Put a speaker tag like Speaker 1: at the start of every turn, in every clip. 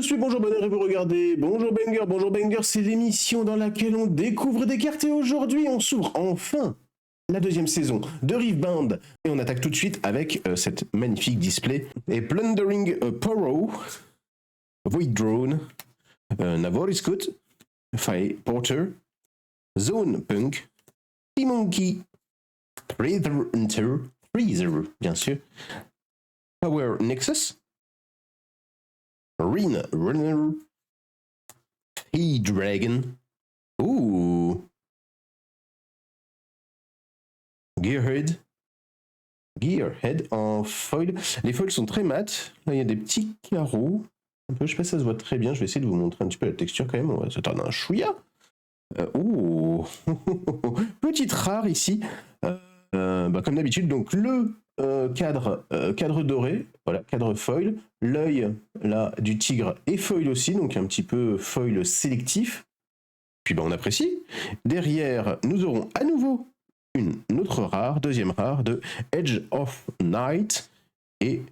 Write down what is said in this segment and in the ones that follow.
Speaker 1: Je suis Bonjour Bonheur et vous regardez Bonjour Banger. Bonjour Banger, c'est l'émission dans laquelle on découvre des cartes et aujourd'hui on s'ouvre enfin la deuxième saison de Riftbound. Et on attaque tout de suite avec cette magnifique display. Et Plundering Porrow, Void Drone, Navori Scout, Fire Porter, Zone Punk, T-Monkey, Freezer, bien sûr, Power Nexus, Rin Runner, He-Dragon, ouh, Gearhead en foil. Les foils sont très mat. Là, il y a des petits carreaux. Un peu, je sais pas si ça se voit très bien. Je vais essayer de vous montrer un petit peu la texture quand même. On va s'attendre à un chouïa. Oh, petite rare ici. Comme d'habitude, donc le cadre doré, voilà, cadre foil. L'œil là du tigre est foil aussi, donc un petit peu foil sélectif. Puis on apprécie. Derrière, nous aurons à nouveau une autre rare, deuxième rare de Edge of Night. Et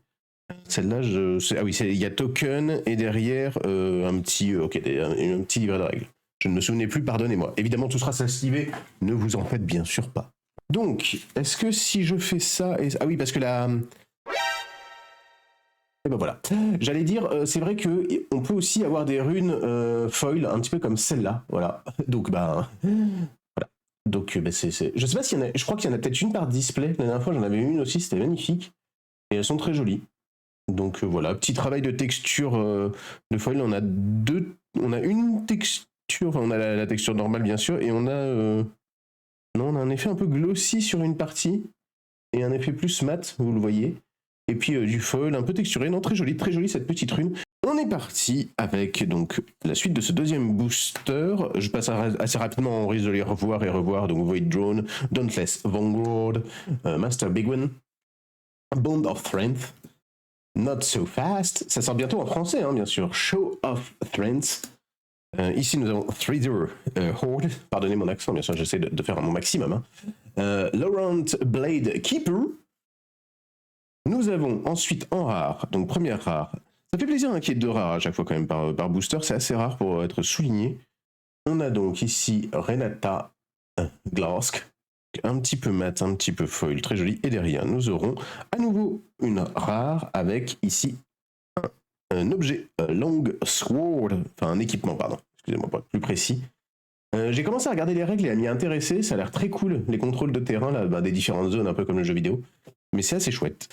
Speaker 1: celle-là, il y a token et derrière un petit livret de règles. Je ne me souvenais plus, pardonnez-moi. Évidemment, tout sera salivé, ne vous en faites bien sûr pas. Donc, est-ce que si je fais ça... Ah oui, parce que la... Et ben voilà. J'allais dire, c'est vrai qu'on peut aussi avoir des runes foil, un petit peu comme celle-là. Voilà. Donc, voilà. Donc, je sais pas s'il y en a... Je crois qu'il y en a peut-être une par display. La dernière fois, j'en avais une aussi, c'était magnifique. Et elles sont très jolies. Donc, voilà. Petit travail de texture de foil. On a une texture... Enfin, on a la texture normale, bien sûr. Et on a... Non, on a un effet un peu glossy sur une partie. Et un effet plus mat, vous le voyez. Et puis du foil un peu texturé. Non, très jolie cette petite rune. On est parti avec donc la suite de ce deuxième booster. Je passe assez rapidement, on risque de les revoir et revoir. Donc Void Drone, Dauntless Vanguard, Master Bigwin, Bond of Strength, Not So Fast. Ça sort bientôt en français, hein, bien sûr. Show of Strength. Ici nous avons Freezer Horde. Pardonnez mon accent, bien sûr, j'essaie de faire mon maximum. Hein. Laurent Blade Keeper. Nous avons ensuite en rare, donc première rare. Ça fait plaisir qu'il y ait deux rares à chaque fois quand même par booster, c'est assez rare pour être souligné. On a donc ici Renata Glask, un petit peu mat, un petit peu foil, très joli. Et derrière, nous aurons à nouveau une rare avec ici un objet Long Sword, enfin un équipement, pardon, excusez-moi pour être plus précis. J'ai commencé à regarder les règles et à m'y intéresser, ça a l'air très cool, les contrôles de terrain là, des différentes zones, un peu comme le jeu vidéo. Mais c'est assez chouette.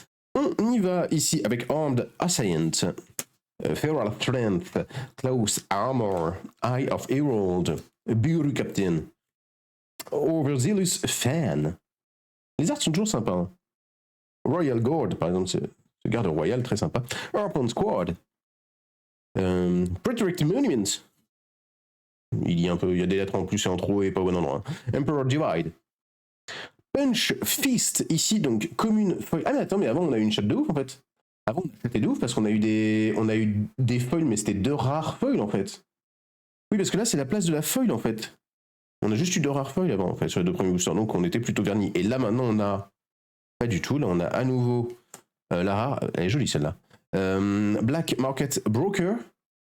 Speaker 1: On y va ici avec Armed Assailant, Feral Strength, Close Armor, Eye of Herald, Buru Captain, Overzealous Fan. Les arts sont toujours sympas. Hein. Royal Guard, par exemple, ce garde royal, très sympa. Harpoon Squad, Protect Monument. Il y a des lettres en plus et en trop et pas au bon endroit. Emperor Divide. Punch Fist, ici, donc commune foil. Ah mais attends, mais avant on a eu une chatte de ouf en fait. Avant on a chaté de ouf parce qu'on a eu des foils, mais c'était deux rares foils en fait. Oui, parce que là c'est la place de la foil en fait. On a juste eu deux rares foils avant en fait sur les deux premiers boosters, donc on était plutôt vernis. Et là maintenant on a pas du tout, là on a à nouveau la rare, elle est jolie celle-là. Black Market Broker.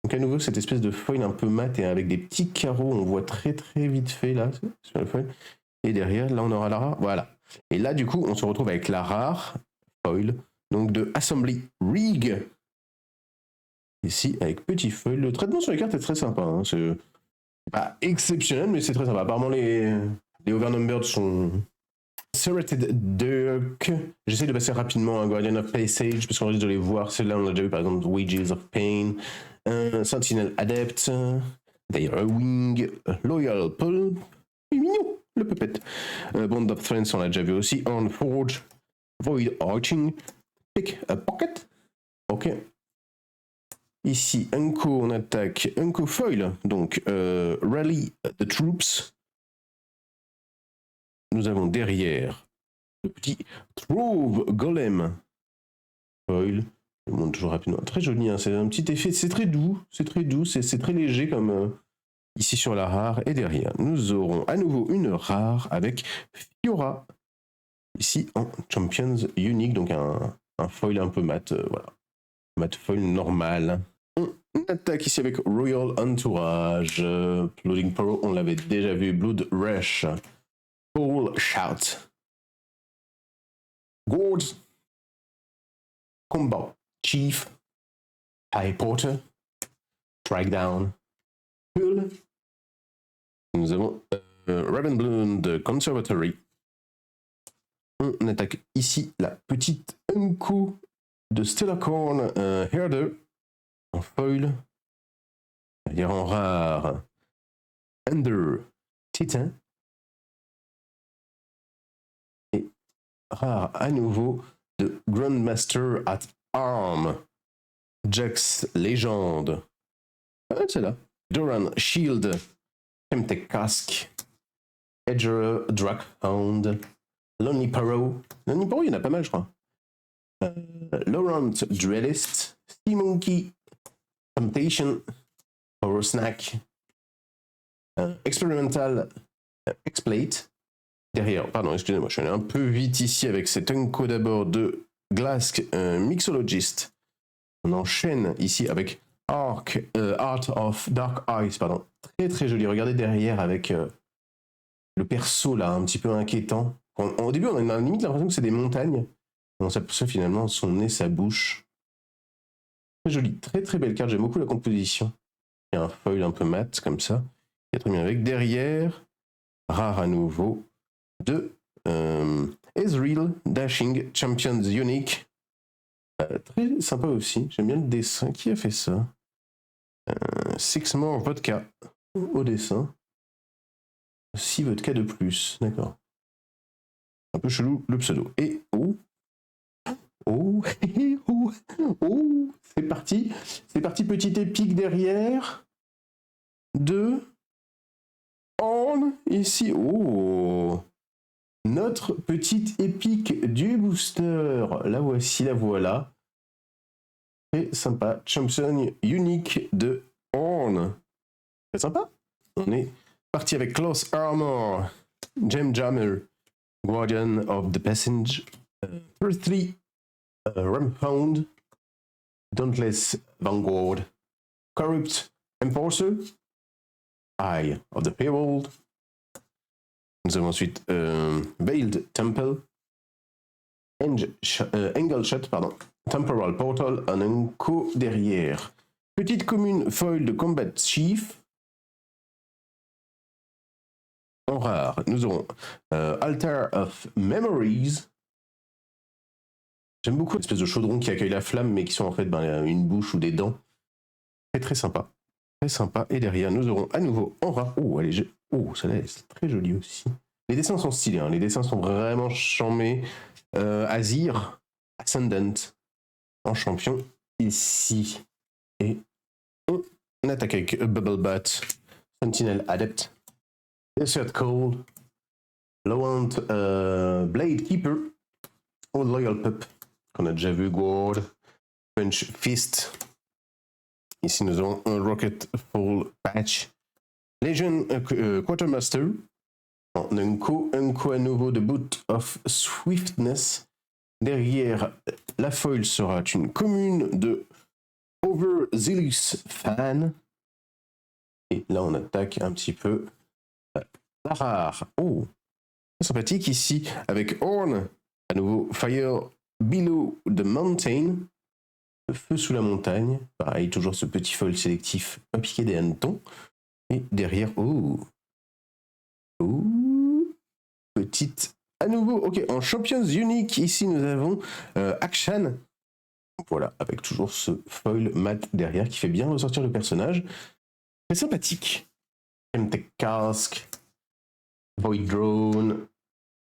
Speaker 1: Donc à nouveau cette espèce de foil un peu mat et avec des petits carreaux, on voit très vite fait là sur le foil. Et derrière, là, on aura la rare. Voilà. Et là, du coup, on se retrouve avec la rare foil, donc de Assembly Rig. Ici, avec petit foil. Le traitement sur les cartes est très sympa. Hein. C'est pas exceptionnel, mais c'est très sympa. Apparemment, les Overnumbered sont... Serrated Dirk. J'essaie de passer rapidement un Guardian of Passage, parce qu'on risque de les voir. Celle-là, on l'a déjà vu, par exemple, Wages of Pain, Sentinel Adept, Dire Wing, Loyal Pull. Mignon. Le puppet. Bond of Strength, on l'a déjà vu aussi. On Forge, Void Arching, Pick a Pocket. Ok. Ici, Unco, on attaque. Unco Foil, donc Rally the Troops. Nous avons derrière le petit Trove Golem. Foil. Je le montre toujours rapidement. Très joli, hein. C'est un petit effet. C'est très doux. C'est très léger comme. Ici sur la rare, et derrière, nous aurons à nouveau une rare avec Fiora. Ici en Champions Unique, donc un foil un peu mat, voilà. Mat foil normal. On On attaque ici avec Royal Entourage. Blooding Pro, on l'avait déjà vu. Blood Rush. Paul Shout. Gourds. Combat. Chief. High Porter. Strikedown. Hull. Nous avons Ravenbloom de Conservatory. On attaque ici la petite Unku de Stellarcorn Herder en foil. C'est-à-dire en rare Ender Titan. Et rare à nouveau de Grandmaster at Arm. Jax Légende. Ah, c'est là. Doran Shield. Chemtech Cask. Edger Drackhound. Lonely Paro. Lonely Paro, il y en a pas mal, je crois. Laurent Duelist. Sea Monkey. Temptation. Power Snack. Experimental X-Plate. Derrière, pardon, excusez-moi, je suis allé un peu vite ici avec cet Unco d'abord de Glask Mixologist. On enchaîne ici avec Art of Dark Eyes, pardon. Très très joli. Regardez derrière avec le perso là, un petit peu inquiétant. Au début, on a limite l'impression que c'est des montagnes. On s'aperçoit finalement son nez, sa bouche. Très joli, très très belle carte. J'aime beaucoup la composition. Il y a un foil un peu mat comme ça. Il y a très bien avec. Derrière, rare à nouveau, de Ezreal Dashing Champions Unique. Très sympa aussi. J'aime bien le dessin. Qui a fait ça? Six More Vodka au dessin. 6 vodka de plus. D'accord. Un peu chelou le pseudo. Et c'est parti. C'est parti, petite épique derrière. De Ornn ici. Oh, notre petite épique du booster. La voici, la voilà. Très sympa. Champion unique de Ornn. Très sympa. On est parti avec Close Armor, Gem Jammer, Guardian of the Passage, 33, Ramhound, Dauntless Vanguard, Corrupt Enforcer, Eye of the Herald. Nous avons ensuite Veiled Temple, Angle Shot, pardon, Temporal Portal, un Unco derrière. Petite commune foil de Combat Chief. En rare, nous aurons Altar of Memories. J'aime beaucoup l'espèce de chaudron qui accueille la flamme, mais qui sont en fait une bouche ou des dents. Très très sympa. Très sympa. Et derrière, nous aurons à nouveau en rare. Oh, allez, celle-là est très jolie aussi. Les dessins sont stylés, hein. Les dessins sont vraiment charmés. Azir, Ascendant, en champion ici. Et on attaque avec Bubble Bat, Sentinel Adept, Desert Cold, Lowant Blade Keeper, Old Loyal Pup, qu'on a déjà vu, Guard, Punch Fist. Ici nous avons un Rocket Fall Patch, Legion Quartermaster, Unco à nouveau de Boot of Swiftness. Derrière, la foil sera une commune de Overzealous Fan. Et là on attaque un petit peu la rare. Oh, sympathique ici avec Ornn. À nouveau, Fire Below the Mountain. Le feu sous la montagne. Pareil, toujours ce petit foil sélectif, pas piqué des hannetons. Et derrière, petite. À nouveau, ok, en Champions Unique, ici nous avons Akshan. Voilà, avec toujours ce foil mat derrière qui fait bien ressortir le personnage. Très sympathique. Chemtech Cask, Void Drone,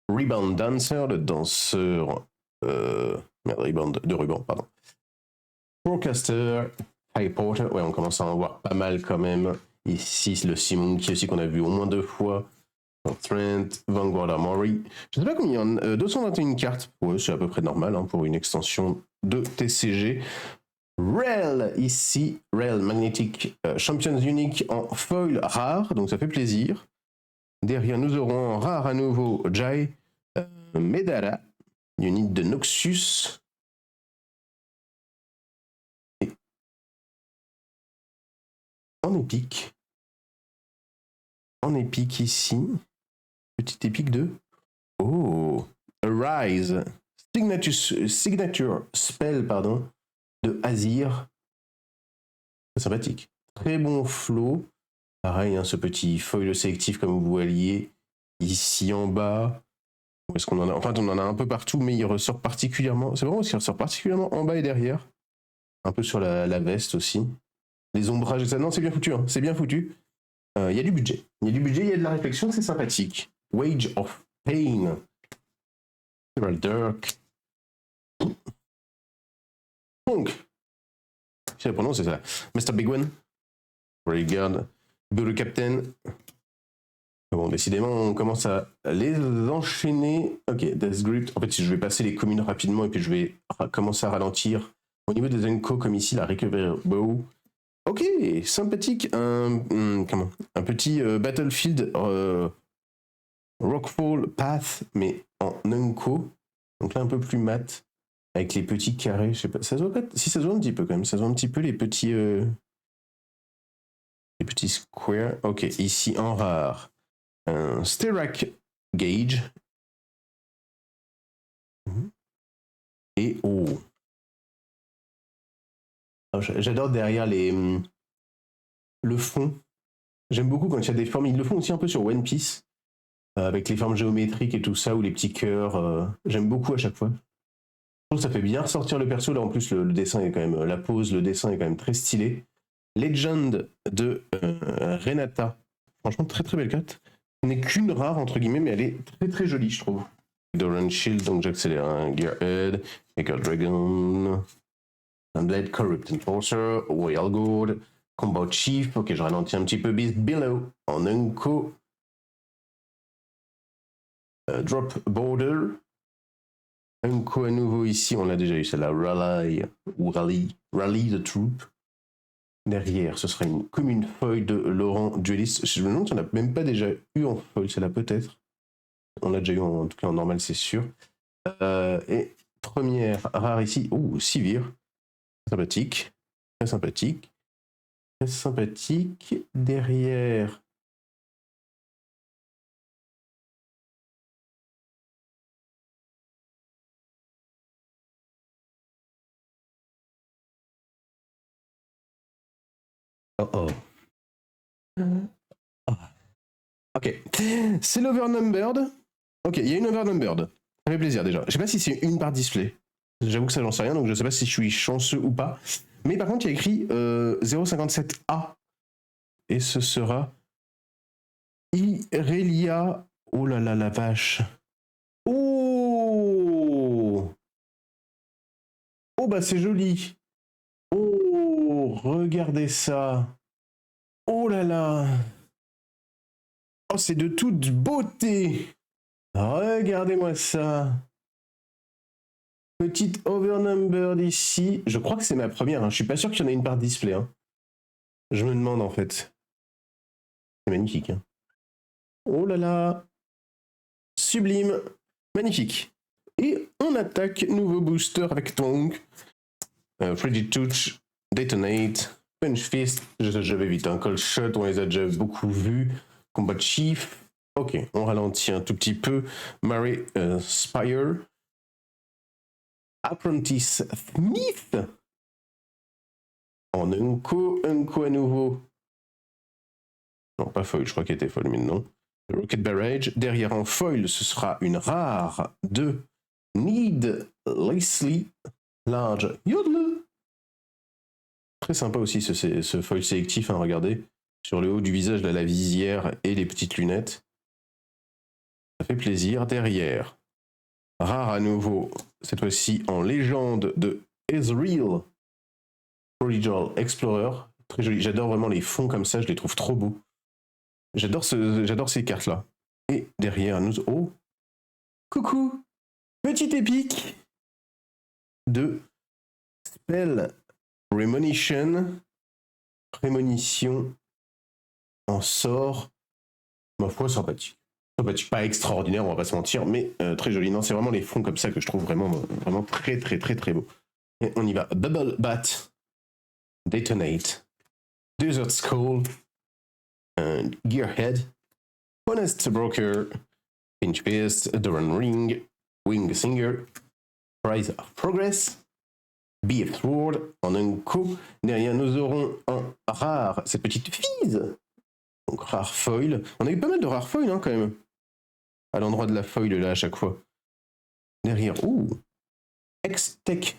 Speaker 1: Rebound Dancer, le danseur. Rebound de ruban, pardon. Broadcaster, High Porter, ouais, on commence à en voir pas mal quand même. Ici, le Simon qui aussi qu'on a vu au moins 2 fois. Trent, Vanguard Armory. Je ne sais pas combien il y en a. 221 cartes. Ouais, c'est à peu près normal hein, pour une extension de TCG. Rel ici, Rel Magnetic Champions Unique en foil rare, donc ça fait plaisir. Derrière, nous aurons en rare à nouveau Jai Medara, unité de Noxus. épique. En épique ici. Petite épique de... Oh, Arise. Signature spell, pardon, de Azir. C'est sympathique. Très bon flow. Pareil, hein, ce petit foil sélectif comme vous voyez ici en bas. Où est-ce qu'on en a? Enfin, on en a un peu partout, mais il ressort particulièrement... C'est vraiment ce qui ressort particulièrement en bas et derrière. Un peu sur la veste aussi. Les ombrages et ça. Non, c'est bien foutu. Hein. C'est bien foutu. Il y a du budget. Il y a du budget, il y a de la réflexion, c'est sympathique. Wage of Pain. Dirk. Donc, si la prononce, c'est ça. Mr. Big One. Regarde. Blue Captain. Bon, décidément, on commence à les enchaîner. Ok, Death Grip. En fait, si je vais passer les communes rapidement et puis je vais commencer à ralentir. Au niveau des Enco, comme ici, la Recover Bow. Ok, sympathique. Un petit Battlefield Rockfall Path, mais en Enco. Donc là, un peu plus mat. Avec les petits carrés. Je sais pas. Ça se voit pas. Si, ça se voit un petit peu quand même. Ça se voit un petit peu les petits squares. Ok, ici en rare. Un Sterak Gauge. Et oh. J'adore derrière le fond. J'aime beaucoup quand il y a des formes. Ils le font aussi un peu sur One Piece. Avec les formes géométriques et tout ça, ou les petits cœurs. J'aime beaucoup à chaque fois. Je trouve que ça fait bien ressortir le perso. Là, en plus, le dessin est quand même... La pose, le dessin est quand même très stylé. Legend de Renata. Franchement, très très belle carte. Ce n'est qu'une rare, entre guillemets, mais elle est très très jolie, je trouve. Doran Shield, donc j'accélère. Hein. Gearhead, Eagle Dragon, Blade, Corrupt Enforcer, Royal Guard, Combat Chief. Ok, je ralentis un petit peu. Beast Below en Unco. Drop Border. Unco à nouveau ici, on l'a déjà eu, c'est la Rally the Troop. Derrière, ce sera comme une feuille de Laurent Duelist. Je me demande si on n'a même pas déjà eu en feuille, celle-là peut-être. On l'a déjà eu en tout cas en normal, c'est sûr. Et première rare ici, Sivir. Sympathique. Très sympathique. Très sympathique. Derrière. Oh. Ok. C'est l'Overnumbered. Ok, il y a une Overnumbered. Ça fait plaisir déjà. Je sais pas si c'est une par display. J'avoue que ça j'en sais rien, donc je sais pas si je suis chanceux ou pas. Mais par contre, il y a écrit 057A. Et ce sera Irelia. Oh là là, la vache. Oh! Oh bah c'est joli. Oh, regardez ça. Oh là là. Oh, c'est de toute beauté. Regardez-moi ça. Petite Overnumbered ici. Je crois que c'est ma première. Hein. Je suis pas sûr qu'il y en ait une par display. Hein. Je me demande en fait. C'est magnifique. Hein. Oh là là. Sublime. Magnifique. Et on attaque. Nouveau booster avec Tonk. Frigid Touch. Detonate. Punch Fist. J'avais vite un Cold Shot. On les a déjà beaucoup vus. Combat Chief. Ok, on ralentit un tout petit peu. Mary Spire. Apprentice Smith. En Unco à nouveau. Non, pas foil, je crois qu'elle était foil, mais non. Rocket Barrage. Derrière en foil, ce sera une rare de Need Leslie Large Yodel. Très sympa aussi ce foil sélectif, hein, regardez. Sur le haut du visage, là, la visière et les petites lunettes. Ça fait plaisir. Derrière, rare à nouveau, cette fois-ci en légende de Ezreal. Prodigal Explorer. Très joli. J'adore vraiment les fonds comme ça, je les trouve trop beaux. J'adore ces cartes-là. Et derrière nous... Oh! Coucou! Petite épique de Spell Premonition. Prémonition en sort. Ma foi, sympathique. Sympathique. Pas extraordinaire, on va pas se mentir, mais très joli. Non, c'est vraiment les fonds comme ça que je trouve vraiment très, très, très, très beau. Et on y va. Bubble Bat. Detonate. Desert Skull, Gearhead, Honest Broker, Pinch Fist, Duran Ring, Wing Singer, Rise of Progress, BF Sword, en un coup. Derrière, nous aurons un rare, cette petite Fizz. Donc, rare foil. On a eu pas mal de rares foils, hein, quand même. À l'endroit de la foil, là, à chaque fois. Derrière, X-Tech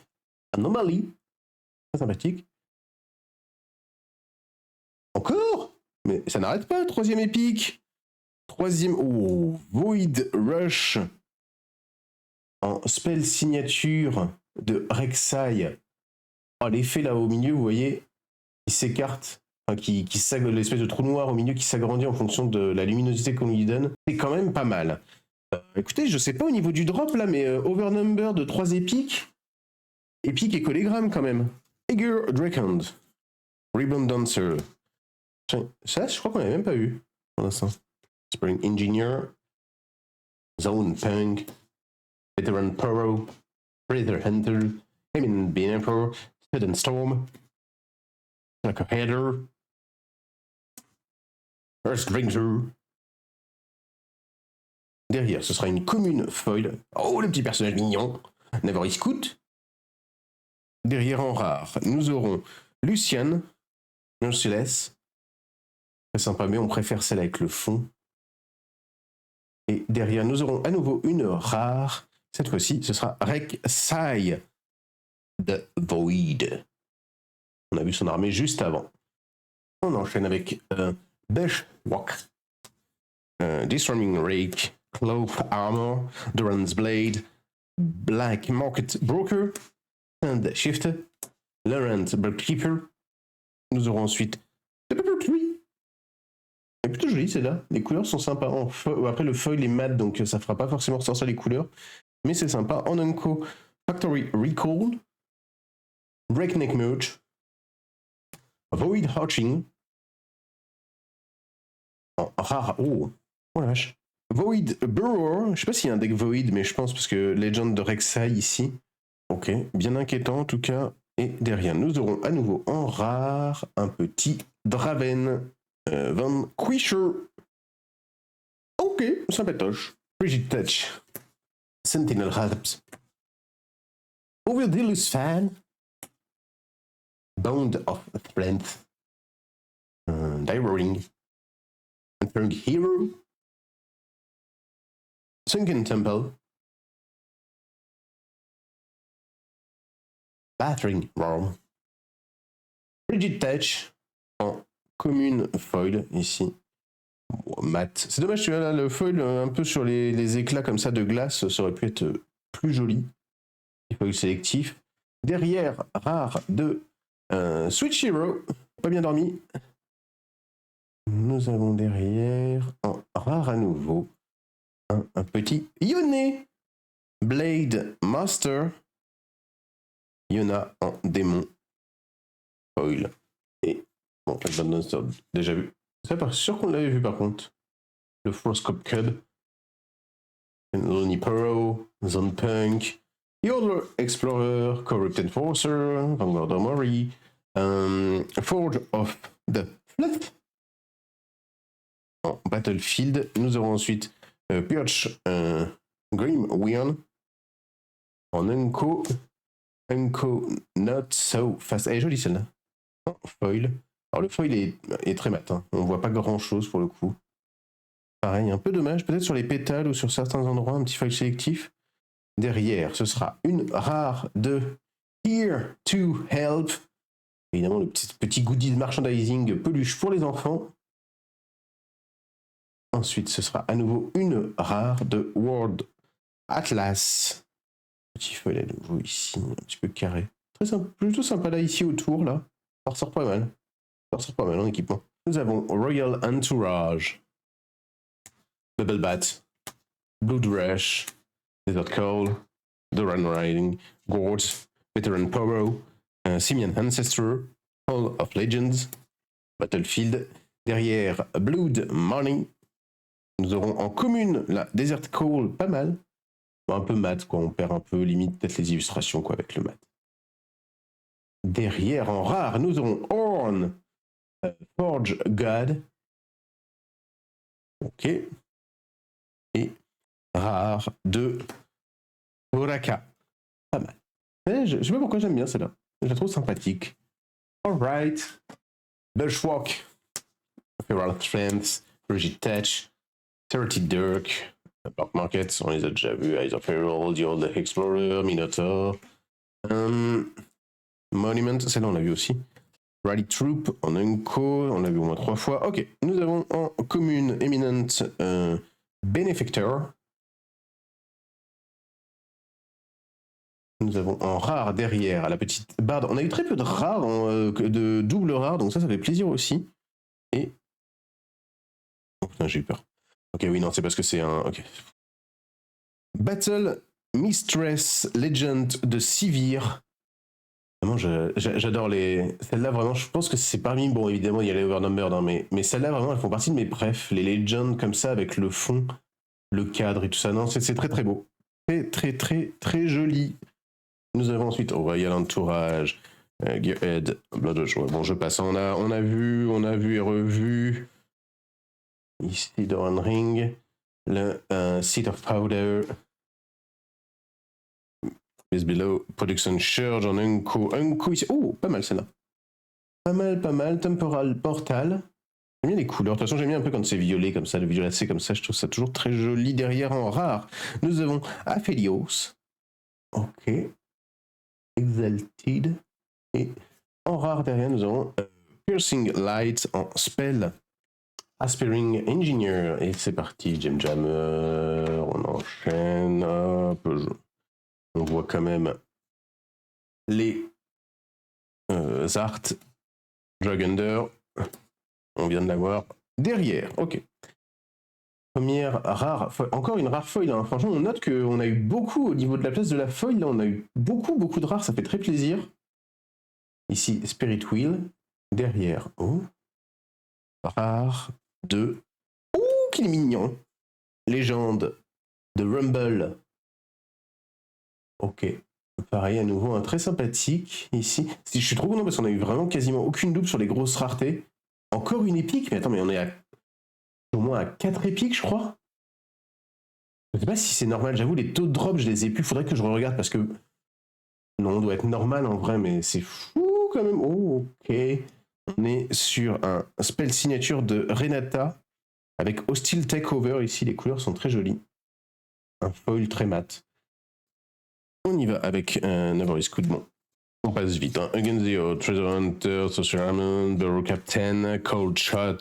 Speaker 1: Anomaly. Très sympathique. Encore? Mais ça n'arrête pas, troisième épique. Troisième, Void Rush. En spell signature de Rek'Sai. Oh, l'effet là au milieu, vous voyez, il s'écarte, enfin, l'espèce de trou noir au milieu qui s'agrandit en fonction de la luminosité qu'on lui donne. C'est quand même pas mal. Écoutez, je sais pas au niveau du drop là, mais Overnumber de 3 épiques. Épique et collégramme quand même. Eager Drakond. Ribbon Dancer. Ça, je crois qu'on l'avait même pas eu pour l'instant. Spring Engineer. Zone Punk. Veteran Poro. Predator Hunter. Emin Benefer. Sudden Storm. Like a Header. Earth Ranger. Derrière, ce sera une commune foil. Oh, le petit personnage mignon. Navari Scout. Derrière, en rare, nous aurons Lucian. Merciless. Très sympa, mais on préfère celle avec le fond. Et derrière, nous aurons à nouveau une rare. Cette fois-ci, ce sera Rek'Sai de Void. On a vu son armée juste avant. On enchaîne avec Bushwalk, Disarming Rake, Cloak Armor, Duran's Blade, Black Market Broker, Sand Shifter, Laurent Bookkeeper. Nous aurons ensuite The Pepper Tree. C'est plutôt joli celle-là. Les couleurs sont sympas. Après le foil est mat, donc ça fera pas forcément ressortir les couleurs. Mais c'est sympa. En Unco, Factory Recall, Breakneck Merge, Void Hatching. En rare. Oh la vache. Void Burrower. Je sais pas s'il y a un deck Void, mais je pense parce que Legend de Rek'Sai ici. Ok, bien inquiétant en tout cas. Et derrière, nous aurons à nouveau en rare un petit Draven Van Quisher. Ok, sympatoche. Frigid Touch. Sentinel Raps. Overdillus Fan. Bond of Strength. Divering. Third Hero. Sunken Temple. Battering Ram. Frigid Touch en commune foil ici. Mat. C'est dommage que là, le foil un peu sur les éclats comme ça de glace, ça aurait pu être plus joli. Foil sélectif. Derrière, rare de Switch Hero. Pas bien dormi. Nous avons derrière, en rare à nouveau, un petit Yone. Blade Master. Yona en démon. Foil. Et bon, déjà vu. C'est pas sûr qu'on l'avait vu par contre. Le Frostcope Cub. Lonely Poro. Zone Punk. Yodeler Explorer. Corrupt Enforcer. Vanguard Armory. Forge of the Fluff. En Battlefield. Nous aurons ensuite Purge Grim Weirn. En Unco. Unco Not So Fast. Elle est jolie celle-là. Oh, foil. Alors le foil est très mat. Hein. On voit pas grand chose pour le coup. Pareil, un peu dommage. Peut-être sur les pétales ou sur certains endroits, un petit foil sélectif. Derrière, ce sera une rare de Here to Help. Évidemment, le petit goodie de merchandising peluche pour les enfants. Ensuite, ce sera à nouveau une rare de World Atlas. Petit foil à nouveau ici, un petit peu carré. Très sympa, plutôt sympa là, ici autour, là. Ça ressort pas mal. Ça ressort pas mal en équipement. Nous avons Royal Entourage. Bubble Bat. Blood Rush. Desert Call. Duran Riding. Gords. Veteran Poro. Simian Ancestor. Hall of Legends. Battlefield. Derrière, Blood Money. Nous aurons en commune la Desert Call, pas mal. Un peu mat, quoi. On perd un peu, limite, peut-être les illustrations, quoi, avec le mat. Derrière, en rare, nous aurons Horn. Forge God. Ok. Et rare de Uraka. Pas mal. Je sais pas pourquoi j'aime bien celle-là. Je la trouve sympathique. Alright. Bushwalk. Feral Strength. Rigid Touch. 30 Dirk. Dark Markets, on les a déjà vus. Eyes of Feral, The Old Explorer, Minotaur. Monument, celle-là on l'a vu aussi. Rally Troop en Unco, on l'a vu au moins 3 fois. Ok, nous avons en commune Eminent Benefactor. Nous avons en rare derrière la petite barde. On a eu très peu de rares, de double rare, donc ça fait plaisir aussi. Et. Oh putain, j'ai eu peur. Ok, oui, non, c'est parce que c'est un. Ok. Battle Mistress Legend de Sivir. Vraiment, j'adore les. Celles-là, vraiment, je pense que c'est parmi. Bon, évidemment, il y a les Overnumbered, hein, mais celles-là, vraiment, elles font partie de mes prefs. Les Legends comme ça, avec le fond, le cadre et tout ça. Non, c'est très très beau. Très joli. Nous avons ensuite Royal Entourage, Gearhead, Bloodrush. Bon, je passe. On a vu et revu. Ici, Doran Ring, le Seat of Powder. Is Below, Production Surge en Unco ici. Oh, pas mal celle-là. Pas mal. Temporal Portal. J'aime bien les couleurs. De toute façon, j'aime bien un peu quand c'est violet comme ça, le violacé comme ça. Je trouve ça toujours très joli. Derrière en rare, nous avons Aphelios. Ok. Exalted. Et en rare derrière, nous avons Piercing Light en spell. Aspiring Engineer. Et c'est parti, Gem Jammer. On enchaîne. Hop. On voit quand même les Art. Dragunder. On vient de l'avoir derrière. Ok. Première rare. Encore une rare foil. Hein. Franchement, on note qu'on a eu beaucoup au niveau de la place de la foil. Là, on a eu beaucoup de rares. Ça fait très plaisir. Ici, Spirit Wheel. Derrière. Oh. Rare de. Ouh, qu'il est mignon. Légende de Rumble. Ok. Pareil, à nouveau, un très sympathique ici. Si je suis trop content parce qu'on a eu vraiment quasiment aucune double sur les grosses raretés. Encore une épique, mais attends, mais on est au moins à 4 épiques, je crois. Je sais pas si c'est normal, j'avoue, les taux de drop, je les ai plus. Faudrait que je regarde parce que. Non, on doit être normal en vrai, mais c'est fou quand même. Oh, ok. On est sur un spell signature de Renata avec Hostile Takeover. Ici, les couleurs sont très jolies. Un foil très mat. On y va avec un Avarice Coup de Bon. On passe vite. Hein. Against the Odd, Treasure Hunter, Social Ramon, Burrow Captain, Cold Shot.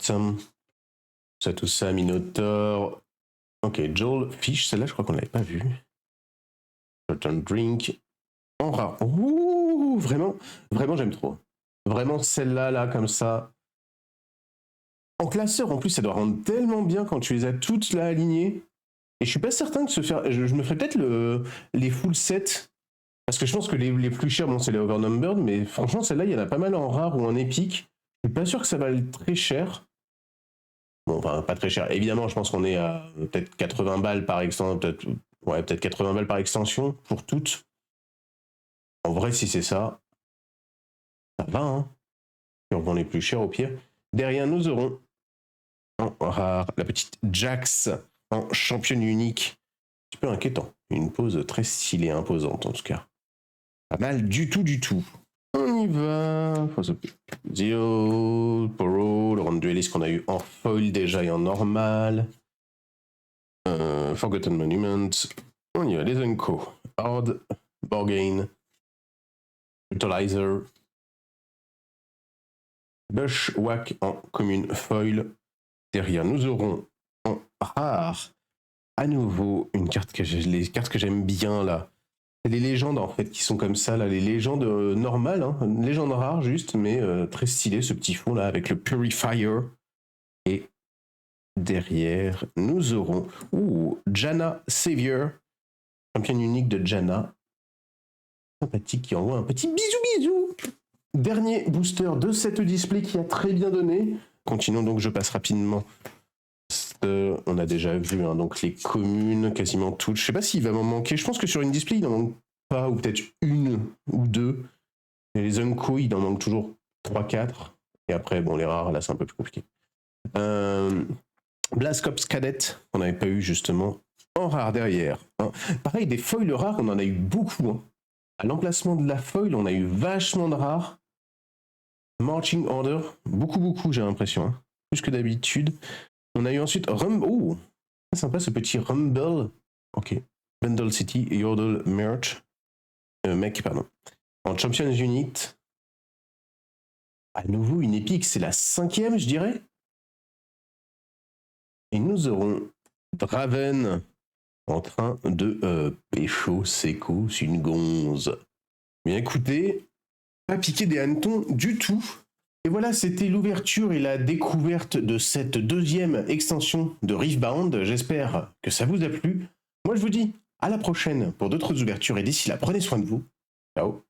Speaker 1: Tout ça, Minotaur. Ok, Joel Fish, celle-là, je crois qu'on l'avait pas vue. Certain Drink. En rare. Ouh, vraiment, j'aime trop. Vraiment, celle-là, là, comme ça. En classeur, en plus, ça doit rendre tellement bien quand tu les as toutes là alignées. Et je suis pas certain que se faire. Je me ferais peut-être les full sets. Parce que je pense que les plus chers, bon, c'est les Overnumbered, mais franchement, celle-là, il y en a pas mal en rare ou en épique. Je suis pas sûr que ça vaille très cher. Bon, enfin, pas très cher. Évidemment, je pense qu'on est à peut-être 80 balles par extension. Peut-être 80 balles par extension pour toutes. En vrai, si c'est ça, ça va, hein. Et on vend les plus chers au pire. Derrière, nous aurons en rare la petite Jax en championne unique. Un petit peu inquiétant. Une pose très stylée, imposante en tout cas. Pas mal du tout. On y va. Zio, Poro, le round duelist qu'on a eu en foil déjà et en normal. Forgotten Monument. On y va, les Unco. Horde, Borgain, Utilizer, Bushwhack en commune foil. Derrière, nous aurons en rare à nouveau une carte les cartes que j'aime bien là. Les légendes en fait qui sont comme ça là, les légendes normales, hein, légendes rares juste, mais très stylé ce petit fond là avec le Purifier. Et derrière, nous aurons Janna Savior, championne unique de Janna. Sympathique qui envoie un petit bisou. Dernier booster de cette display qui a très bien donné. Continuons donc, je passe rapidement. On a déjà vu hein, donc les communes, quasiment toutes. Je sais pas s'il va m'en manquer. Je pense que sur une display, il en manque pas, ou peut-être une ou deux. Et les Unco, il en manque toujours 3-4. Et après, bon, les rares, là, c'est un peu plus compliqué. Blask Ops Cadet, on n'avait pas eu justement en rare derrière. Hein. Pareil, des foils rares, on en a eu beaucoup. Hein. À l'emplacement de la foil, on a eu vachement de rares. Marching Order, beaucoup, j'ai l'impression. Hein. Plus que d'habitude. On a eu ensuite Rumble. Oh, c'est sympa ce petit Rumble. Ok. Bundle City, Yordle Merch. Mec, pardon. En Champions Unit. À nouveau, une épique, c'est la 5e, je dirais. Et nous aurons Draven en train de pécho Seco, c'est une gonze. Bien écoutez, pas piquer des hannetons du tout. Et voilà, c'était l'ouverture et la découverte de cette 2e extension de Riftbound. J'espère que ça vous a plu. Moi, je vous dis à la prochaine pour d'autres ouvertures et d'ici là, prenez soin de vous. Ciao.